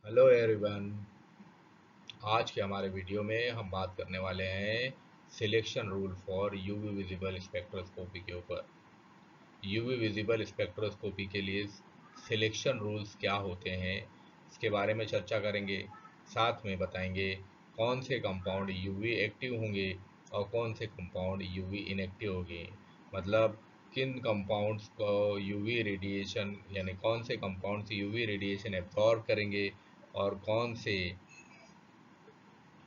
Hello everyone. आज के हमारे वीडियो में हम बात करने वाले हैं selection rule for UV visible spectroscopy के ऊपर। यूवी विजिबल स्पेक्ट्रोस्कोपी के लिए सिलेक्शन रूल्स क्या होते हैं, इसके बारे में चर्चा करेंगे। साथ में बताएंगे कौन से कंपाउंड यूवी एक्टिव होंगे और कौन से कंपाउंड यूवी इनएक्टिव होंगे। मतलब किन कंपाउंड्स को यूवी रेडिएशन यानी कौन से कंपाउंड्स यूवी रेडिएशन एब्जॉर्ब करेंगे और कौन से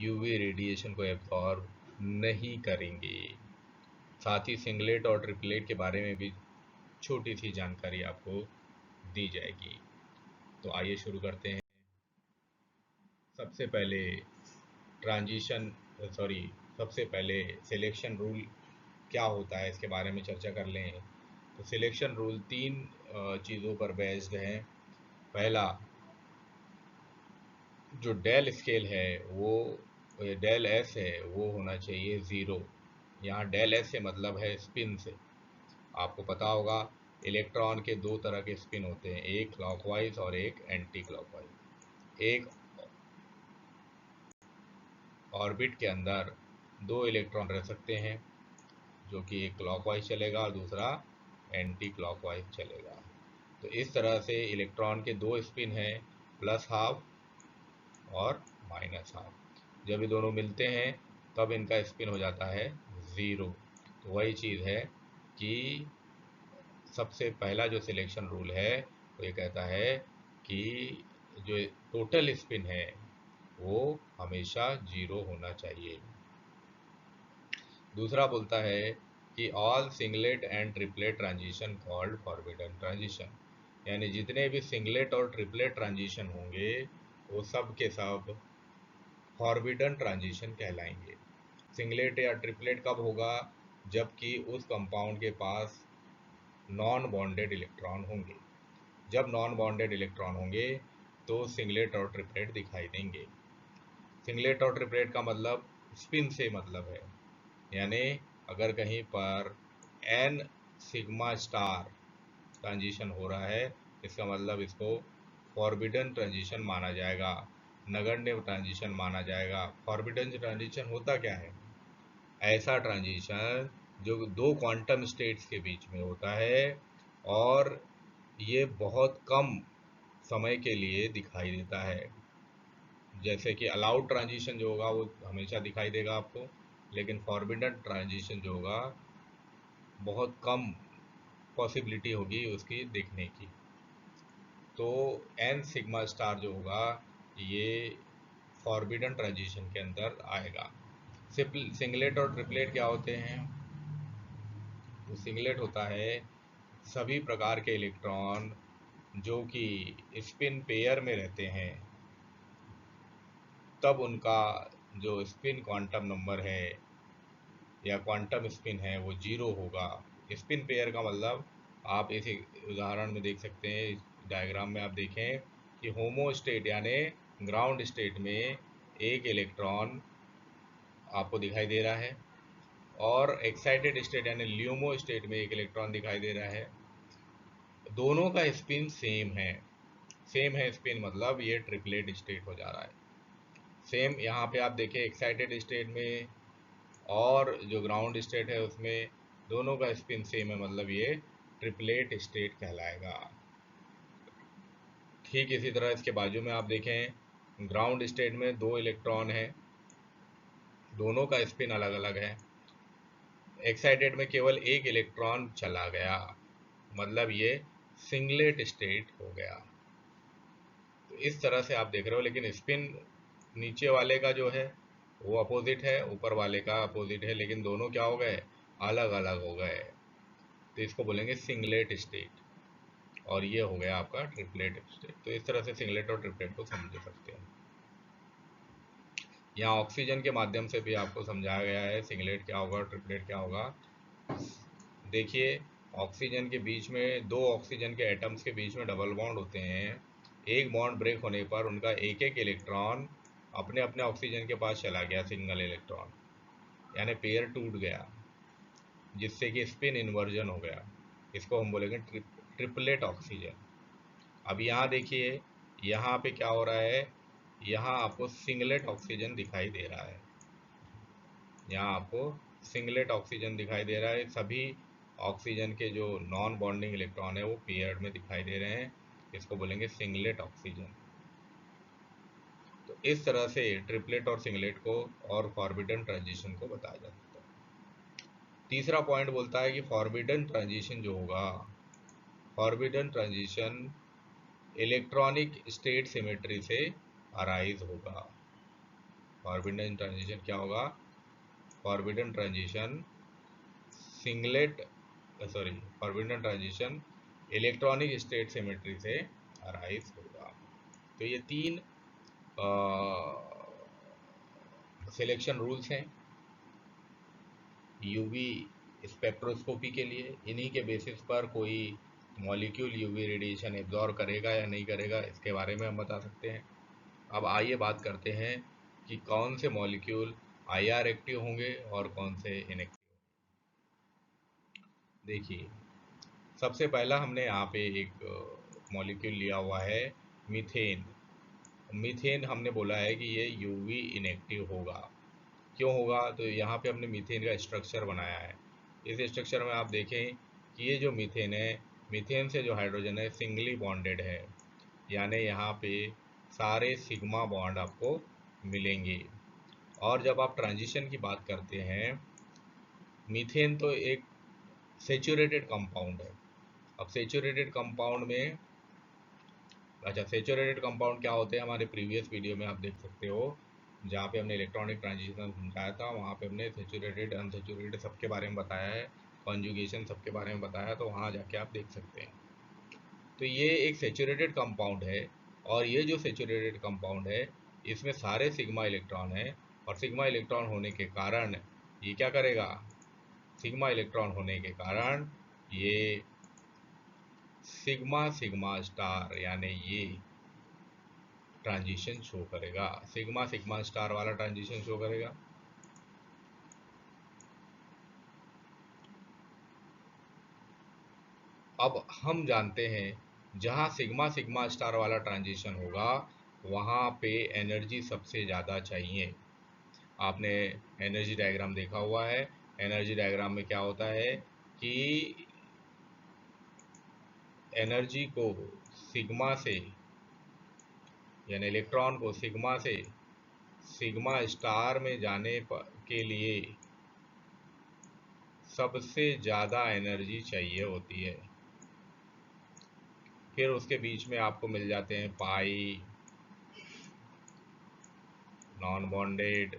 यूवी रेडिएशन को एब्जॉर्ब नहीं करेंगे। साथ ही सिंगलेट और ट्रिपलेट के बारे में भी छोटी सी जानकारी आपको दी जाएगी। तो आइए शुरू करते हैं। सबसे पहले ट्रांजिशन सॉरी सबसे पहले सिलेक्शन रूल क्या होता है इसके बारे में चर्चा कर लें। तो सिलेक्शन रूल तीन चीज़ों पर बेस्ड है। पहला, जो डेल स्केल है वो डेल एस है वो होना चाहिए ज़ीरो। यहाँ डेल एस से मतलब है स्पिन से। आपको पता होगा इलेक्ट्रॉन के दो तरह के स्पिन होते हैं, एक क्लॉकवाइज और एक एंटी क्लॉकवाइज। एक ऑर्बिट के अंदर दो इलेक्ट्रॉन रह सकते हैं, जो कि एक क्लॉकवाइज चलेगा और दूसरा एंटी क्लॉकवाइज चलेगा। तो इस तरह से इलेक्ट्रॉन के दो स्पिन हैं, प्लस हाफ और माइनस हाफ। जब ये दोनों मिलते हैं तब इनका स्पिन हो जाता है ज़ीरो। तो वही चीज़ है कि सबसे पहला जो सिलेक्शन रूल है वो ये कहता है कि जो टोटल स्पिन है वो हमेशा जीरो होना चाहिए। दूसरा बोलता है कि all singlet and triplet transition called forbidden transition, यानी जितने भी सिंगलेट और ट्रिपलेट ट्रांजिशन होंगे वो सब के सब फॉरबिडन ट्रांजिशन कहलाएंगे। सिंगलेट या ट्रिपलेट कब होगा? जबकि उस कंपाउंड के पास नॉन बॉन्डेड इलेक्ट्रॉन होंगे। जब नॉन बॉन्डेड इलेक्ट्रॉन होंगे तो सिंगलेट और ट्रिपलेट दिखाई देंगे। सिंगलेट और ट्रिपलेट का मतलब स्पिन से मतलब है, यानी अगर कहीं पर एन सिग्मा स्टार ट्रांजिशन हो रहा है, इसका मतलब इसको फॉरबिडन ट्रांजिशन माना जाएगा, नगण्य ट्रांजिशन माना जाएगा। फॉरबिडन ट्रांजिशन होता क्या है? ऐसा ट्रांजिशन जो दो क्वांटम स्टेट्स के बीच में होता है और ये बहुत कम समय के लिए दिखाई देता है। जैसे कि अलाउड ट्रांजिशन जो होगा वो हमेशा दिखाई देगा आपको, लेकिन फॉरबिडन ट्रांजिशन जो होगा बहुत कम पॉसिबिलिटी होगी उसकी देखने की। तो एन सिग्मा स्टार जो होगा ये फॉरबिडन ट्रांजिशन के अंदर आएगा। सिंगलेट और ट्रिपलेट क्या होते हैं? तो सिंगलेट होता है सभी प्रकार के इलेक्ट्रॉन जो कि स्पिन पेयर में रहते हैं, तब उनका जो स्पिन क्वांटम नंबर है या क्वांटम स्पिन है वो जीरो होगा। स्पिन पेयर का मतलब आप इस उदाहरण में देख सकते हैं, इस डायग्राम में आप देखें कि होमो स्टेट यानी ग्राउंड स्टेट में एक इलेक्ट्रॉन आपको दिखाई दे रहा है और एक्साइटेड स्टेट यानी ल्यूमो स्टेट में एक इलेक्ट्रॉन दिखाई दे रहा है। दोनों का स्पिन सेम है स्पिन, मतलब ये ट्रिपलेट स्टेट हो जा रहा है। सेम यहाँ पे आप देखें एक्साइटेड स्टेट में और जो ग्राउंड स्टेट है उसमें दोनों का स्पिन सेम है, मतलब ये ट्रिपलेट स्टेट कहलाएगा। ठीक इसी तरह इसके बाजू में आप देखें ग्राउंड स्टेट में दो इलेक्ट्रॉन है, दोनों का स्पिन अलग अलग है। एक्साइटेड में केवल एक इलेक्ट्रॉन चला गया, मतलब ये सिंगलेट स्टेट हो गया। तो इस तरह से आप देख रहे हो, लेकिन स्पिन नीचे वाले का जो है वो अपोजिट है, ऊपर वाले का अपोजिट है, लेकिन दोनों क्या हो गए? अलग अलग हो गए। तो इसको बोलेंगे सिंगलेट स्टेट और ये हो गया आपका ट्रिपलेट स्टेट। तो इस तरह से सिंगलेट और ट्रिपलेट को समझ सकते हैं। यहाँ ऑक्सीजन के माध्यम से भी आपको समझाया गया है सिंगलेट क्या होगा और ट्रिपलेट क्या होगा। देखिए ऑक्सीजन के बीच में दो ऑक्सीजन के एटम्स के बीच में डबल बॉन्ड होते हैं। एक बॉन्ड ब्रेक होने पर उनका एक एक इलेक्ट्रॉन अपने अपने ऑक्सीजन के पास चला गया, सिंगल इलेक्ट्रॉन, यानी पेयर टूट गया, जिससे कि स्पिन इन्वर्जन हो गया। इसको हम बोलेंगे ट्रिपलेट ऑक्सीजन। अब यहाँ देखिए यहाँ पे क्या हो रहा है, यहाँ आपको सिंगलेट ऑक्सीजन दिखाई दे रहा है, यहाँ आपको सिंगलेट ऑक्सीजन दिखाई दे रहा है। सभी ऑक्सीजन के जो नॉन बॉन्डिंग इलेक्ट्रॉन है वो पेयर्ड में दिखाई दे रहे हैं, इसको बोलेंगे सिंगलेट ऑक्सीजन। तो इस तरह से ट्रिपलेट और सिंगलेट को और फॉरबिडन ट्रांजिशन को बताया जा सकता है। तीसरा पॉइंट बोलता है कि फॉरबिडन ट्रांजिशन जो होगा, forbidden transition electronic state symmetry से अराइज होगा। फॉरबिडन ट्रांजिशन क्या होगा, forbidden transition singlet sorry forbidden transition electronic state symmetry से अराइज होगा। तो ये तीन सिलेक्शन रूल्स हैं यूवी स्पेक्ट्रोस्कोपी के लिए। इन्हीं के बेसिस पर कोई मॉलिक्यूल यूवी रेडिएशन एब्जॉर्ब करेगा या नहीं करेगा, इसके बारे में हम बता सकते हैं। अब आइए बात करते हैं कि कौन से मॉलिक्यूल आईआर एक्टिव होंगे और कौन से इनएक्टिव। देखिए, सबसे पहला हमने यहाँ पे एक मॉलिक्यूल लिया हुआ है मीथेन। मीथेन हमने बोला है कि ये यूवी इनएक्टिव होगा। क्यों होगा, तो यहाँ पे हमने मीथेन का स्ट्रक्चर बनाया है। इस स्ट्रक्चर में आप देखें कि ये जो मीथेन है, मीथेन से जो हाइड्रोजन है सिंगली बॉन्डेड है, यानी यहाँ पे सारे सिग्मा बॉन्ड आपको मिलेंगे। और जब आप ट्रांजिशन की बात करते हैं, मीथेन तो एक सेचुरेटेड कंपाउंड है। अब सेचुरेटेड कंपाउंड में, अच्छा सेचुरेटेड कंपाउंड क्या होते हैं हमारे प्रीवियस वीडियो में आप देख सकते हो, जहाँ पे हमने इलेक्ट्रॉनिक ट्रांजिशन समझाया था, वहाँ पे हमने सेचुरेटेड अनसेचुरेटेड सबके बारे में बताया है, कॉन्जुगेशन सबके बारे में बताया, तो वहाँ जाके आप देख सकते हैं। तो ये एक सेचुरेटेड कंपाउंड है, और ये जो सेचुरेटेड कंपाउंड है इसमें सारे सिग्मा इलेक्ट्रॉन है, और सिग्मा इलेक्ट्रॉन होने के कारण ये क्या करेगा, सिग्मा इलेक्ट्रॉन होने के कारण ये सिग्मा सिग्मा स्टार यानी ये ट्रांजिशन शो करेगा, सिग्मा सिग्मा स्टार वाला ट्रांजिशन शो करेगा। अब हम जानते हैं जहाँ सिग्मा सिग्मा स्टार वाला ट्रांजिशन होगा वहाँ पे एनर्जी सबसे ज़्यादा चाहिए। आपने एनर्जी डायग्राम देखा हुआ है, एनर्जी डायग्राम में क्या होता है कि एनर्जी को सिग्मा से, यानी इलेक्ट्रॉन को सिग्मा से सिग्मा स्टार में जाने के लिए सबसे ज़्यादा एनर्जी चाहिए होती है। फिर उसके बीच में आपको मिल जाते हैं पाई, नॉन बॉन्डेड,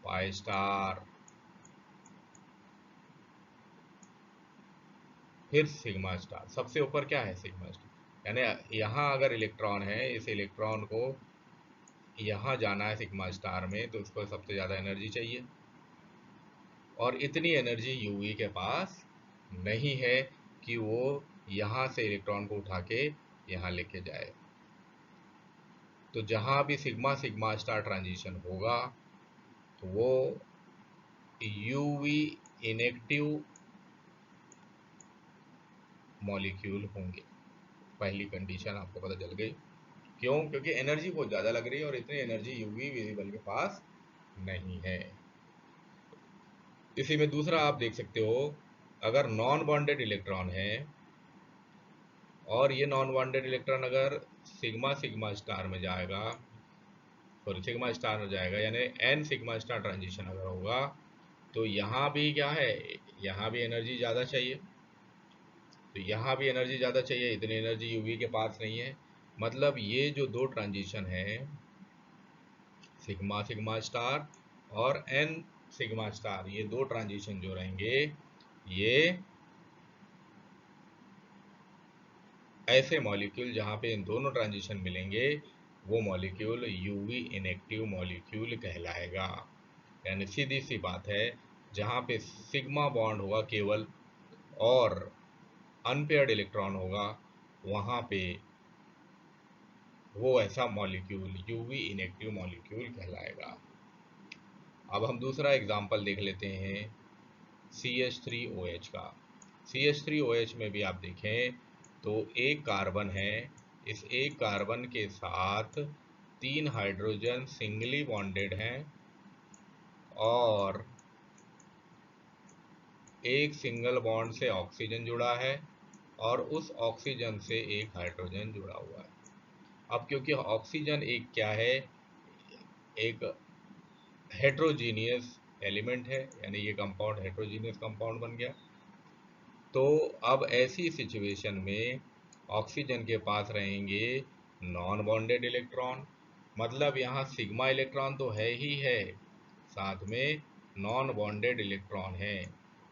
पाई स्टार, फिर सिग्मा स्टार। सबसे ऊपर क्या है, सिग्मा स्टार। यानी यहाँ अगर इलेक्ट्रॉन है, इस इलेक्ट्रॉन को यहाँ जाना है सिग्मा स्टार में, तो उसको सबसे ज़्यादा एनर्जी चाहिए, और इतनी एनर्जी यूवी के पास नहीं है कि वो यहाँ से इलेक्ट्रॉन को उठा के यहाँ लेके जाए। तो जहाँ भी सिग्मा सिग्मा स्टार ट्रांजिशन होगा तो वो यूवी इनेक्टिव मॉलिक्यूल होंगे। पहली कंडीशन आपको पता चल गई। क्यों, क्योंकि एनर्जी बहुत ज़्यादा लग रही है और इतनी एनर्जी यूवी विजिबल के पास नहीं है। इसी में दूसरा आप देख सकते हो, अगर नॉन बॉन्डेड इलेक्ट्रॉन है और ये नॉन बॉन्डेड इलेक्ट्रॉन अगर सिग्मा सिग्मा स्टार में जाएगा, सॉरी सिग्मा स्टार में जाएगा, यानी एन सिग्मा स्टार ट्रांजिशन अगर होगा, तो यहाँ भी क्या है, यहाँ भी एनर्जी ज़्यादा चाहिए। तो यहाँ भी एनर्जी ज़्यादा चाहिए, इतनी एनर्जी यूवी के पास नहीं है। मतलब ये जो दो ट्रांजिशन है, सिग्मा सिग्मा स्टार और एन सिग्मा स्टार, ये दो ट्रांजिशन जो रहेंगे, ये ऐसे मॉलिक्यूल जहाँ पे इन दोनों ट्रांजिशन मिलेंगे, वो मॉलिक्यूल यूवी इनएक्टिव मॉलिक्यूल कहलाएगा। यानी सीधी सी बात है, जहाँ पे सिग्मा बॉन्ड होगा केवल और अनपेयर्ड इलेक्ट्रॉन होगा, वहाँ पे वो ऐसा मॉलिक्यूल यूवी इनएक्टिव मॉलिक्यूल कहलाएगा। अब हम दूसरा एग्जाम्पल देख लेते हैं CH3OH का। CH3OH में भी आप देखें तो एक कार्बन है, इस एक कार्बन के साथ 3 हाइड्रोजन सिंगली बॉन्डेड हैं और एक सिंगल बॉन्ड से ऑक्सीजन जुड़ा है और उस ऑक्सीजन से एक हाइड्रोजन जुड़ा हुआ है। अब क्योंकि ऑक्सीजन एक क्या है, एक हेट्रोजीनियस एलिमेंट है, यानी ये कंपाउंड हेट्रोजीनियस कंपाउंड बन गया। तो अब ऐसी सिचुएशन में ऑक्सीजन के पास रहेंगे नॉन बॉन्डेड इलेक्ट्रॉन, मतलब यहाँ सिग्मा इलेक्ट्रॉन तो है ही है, साथ में नॉन बॉन्डेड इलेक्ट्रॉन है।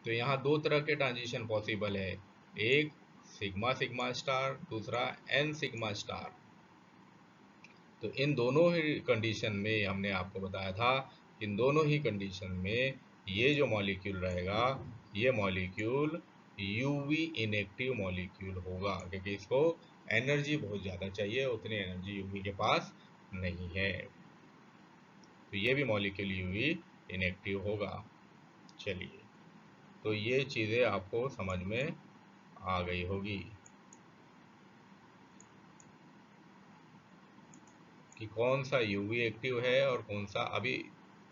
तो यहाँ दो तरह के ट्रांजिशन पॉसिबल है, एक सिग्मा सिग्मा स्टार, दूसरा एन सिग्मा स्टार। तो इन दोनों ही कंडीशन में हमने आपको बताया था, इन दोनों ही कंडीशन में ये जो मॉलिक्यूल रहेगा, ये मॉलिक्यूल यूवी इनएक्टिव मॉलिक्यूल होगा, क्योंकि इसको एनर्जी बहुत ज़्यादा चाहिए, उतनी एनर्जी यूवी के पास नहीं है। तो ये भी मॉलिक्यूल यूवी इनएक्टिव होगा। चलिए, तो ये चीज़ें आपको समझ में आ गई होगी कि कौन सा यूवी एक्टिव है और कौन सा। अभी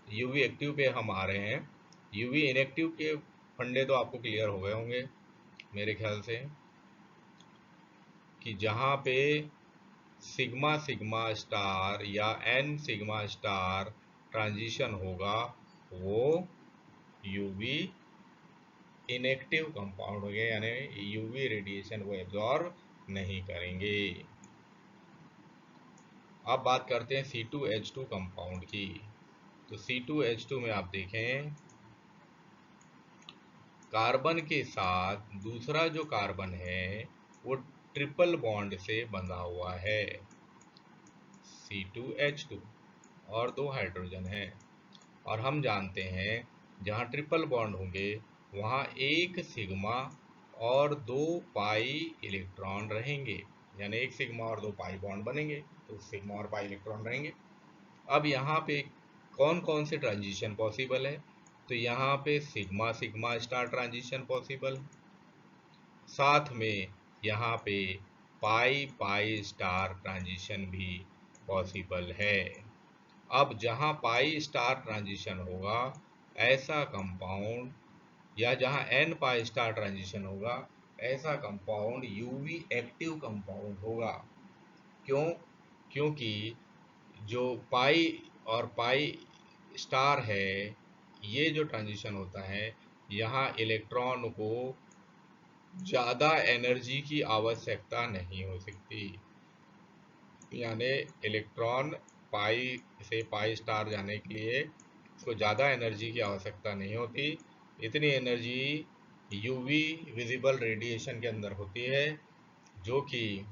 यूवी एक्टिव पे हम आ रहे हैं, यूवी इनएक्टिव के फंडे तो आपको क्लियर हो गए होंगे मेरे ख्याल से, कि जहाँ पे सिग्मा सिग्मा स्टार या एन सिग्मा स्टार ट्रांजिशन होगा वो यूवी इनएक्टिव कंपाउंड हो गए, यानी यूवी रेडिएशन वो एब्जॉर्ब नहीं करेंगे। अब बात करते हैं C2H2 कंपाउंड की। तो C2H2 में आप देखें कार्बन के साथ दूसरा जो कार्बन है वो ट्रिपल बॉन्ड से बंधा हुआ है, C2H2, और दो हाइड्रोजन है। और हम जानते हैं जहाँ ट्रिपल बॉन्ड होंगे वहाँ एक सिग्मा और दो पाई इलेक्ट्रॉन रहेंगे, यानी एक सिग्मा और दो पाई बॉन्ड बनेंगे, तो सिग्मा और पाई इलेक्ट्रॉन रहेंगे। अब यहाँ पे कौन कौन से ट्रांजिशन पॉसिबल है, तो यहाँ पे sigma sigma star transition possible, साथ में यहाँ पे पाई पाई स्टार ट्रांजिशन भी पॉसिबल है। अब जहाँ पाई स्टार ट्रांजिशन होगा ऐसा कंपाउंड, या जहाँ एन पाई स्टार ट्रांजिशन होगा ऐसा कंपाउंड यूवी एक्टिव कंपाउंड होगा। क्यों? क्योंकि जो पाई और पाई स्टार है, ये जो ट्रांजिशन होता है यहाँ इलेक्ट्रॉन को ज़्यादा एनर्जी की आवश्यकता नहीं हो सकती, यानी इलेक्ट्रॉन पाई से पाई स्टार जाने के लिए इसको ज़्यादा एनर्जी की आवश्यकता नहीं होती। इतनी एनर्जी यूवी विजिबल रेडिएशन के अंदर होती है जो कि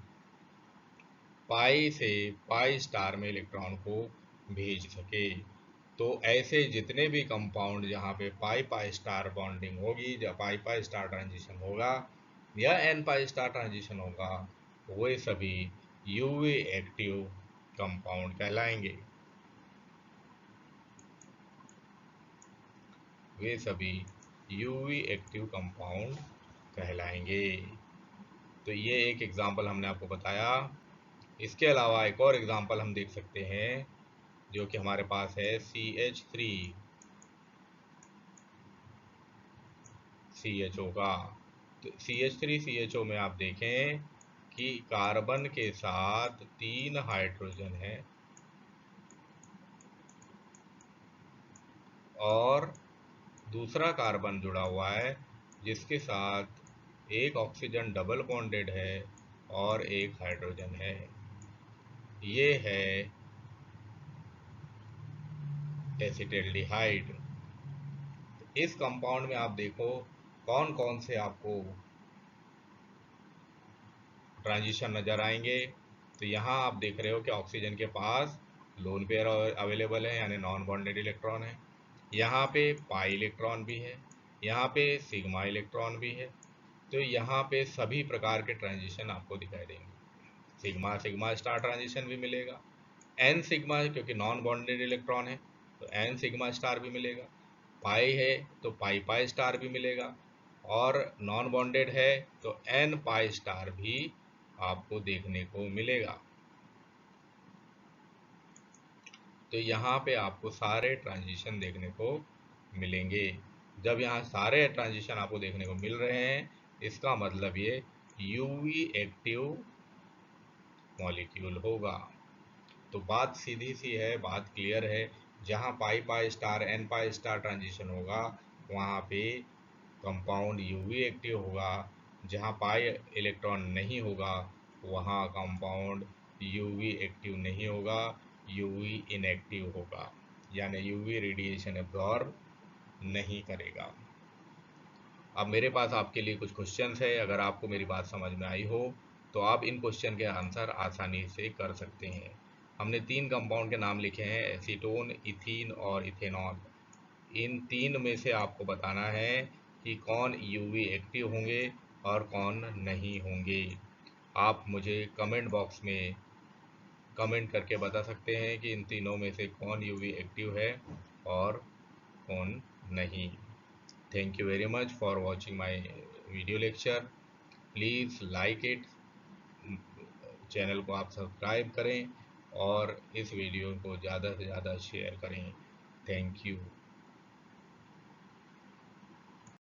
पाई से पाई स्टार में इलेक्ट्रॉन को भेज सके। तो ऐसे जितने भी कंपाउंड जहाँ पे पाई पाई स्टार बॉन्डिंग होगी, जब पाई पाई स्टार ट्रांजिशन होगा या एन पाई स्टार ट्रांजिशन होगा, वे सभी यूवी एक्टिव कंपाउंड कहलाएंगे, वे सभी यूवी एक्टिव कंपाउंड कहलाएंगे। तो ये एक एग्जांपल हमने आपको बताया। इसके अलावा एक और एग्जांपल हम देख सकते हैं जो कि हमारे पास है CH3CHO का। तो CH3CHO में आप देखें कि कार्बन के साथ 3 हाइड्रोजन है और दूसरा कार्बन जुड़ा हुआ है जिसके साथ एक ऑक्सीजन डबल बॉन्डेड है और एक हाइड्रोजन है, ये है एसिटाल्डिहाइड। इस कंपाउंड में आप देखो कौन कौन से आपको ट्रांजिशन नज़र आएंगे। तो यहाँ आप देख रहे हो कि ऑक्सीजन के पास लोन पेयर अवेलेबल है, यानी नॉन बॉन्डेड इलेक्ट्रॉन है। यहाँ पे पाई इलेक्ट्रॉन भी है, यहाँ पे सिग्मा इलेक्ट्रॉन भी है। तो यहाँ पे सभी प्रकार के ट्रांजिशन आपको दिखाई देंगे। सिग्मा सिग्मा स्टार ट्रांजिशन भी मिलेगा, एन सिग्मा है क्योंकि नॉन बॉन्डेड इलेक्ट्रॉन है तो एन सिग्मा स्टार भी मिलेगा, पाई है तो पाई पाई स्टार भी मिलेगा, और नॉन बॉन्डेड है तो n पाई स्टार भी आपको देखने को मिलेगा। तो यहाँ पे आपको सारे ट्रांजिशन देखने को मिलेंगे। जब यहाँ सारे ट्रांजिशन आपको देखने को मिल रहे हैं, इसका मतलब ये यूवी एक्टिव मॉलिक्यूल होगा। तो बात सीधी सी है, बात क्लियर है। जहाँ pi pi star n pi star transition होगा वहाँ पे कंपाउंड यूवी एक्टिव होगा। जहाँ पाई इलेक्ट्रॉन नहीं होगा वहाँ कंपाउंड यूवी एक्टिव नहीं होगा, यूवी इनएक्टिव होगा, यानी यूवी रेडिएशन एब्जॉर्ब नहीं करेगा। अब मेरे पास आपके लिए कुछ क्वेश्चंस है, अगर आपको मेरी बात समझ में आई हो तो आप इन क्वेश्चन के आंसर आसानी से कर सकते हैं। हमने 3 कंपाउंड के नाम लिखे हैं, एसीटोन, इथीन और इथेनॉल। इन 3 में से आपको बताना है कि कौन यूवी एक्टिव होंगे और कौन नहीं होंगे। आप मुझे कमेंट बॉक्स में कमेंट करके बता सकते हैं कि इन तीनों में से कौन यूवी एक्टिव है और कौन नहीं। Thank you very much for watching my video lecture. Please like it, channel को आप सब्सक्राइब करें और इस वीडियो को ज़्यादा से ज़्यादा शेयर करें। Thank you.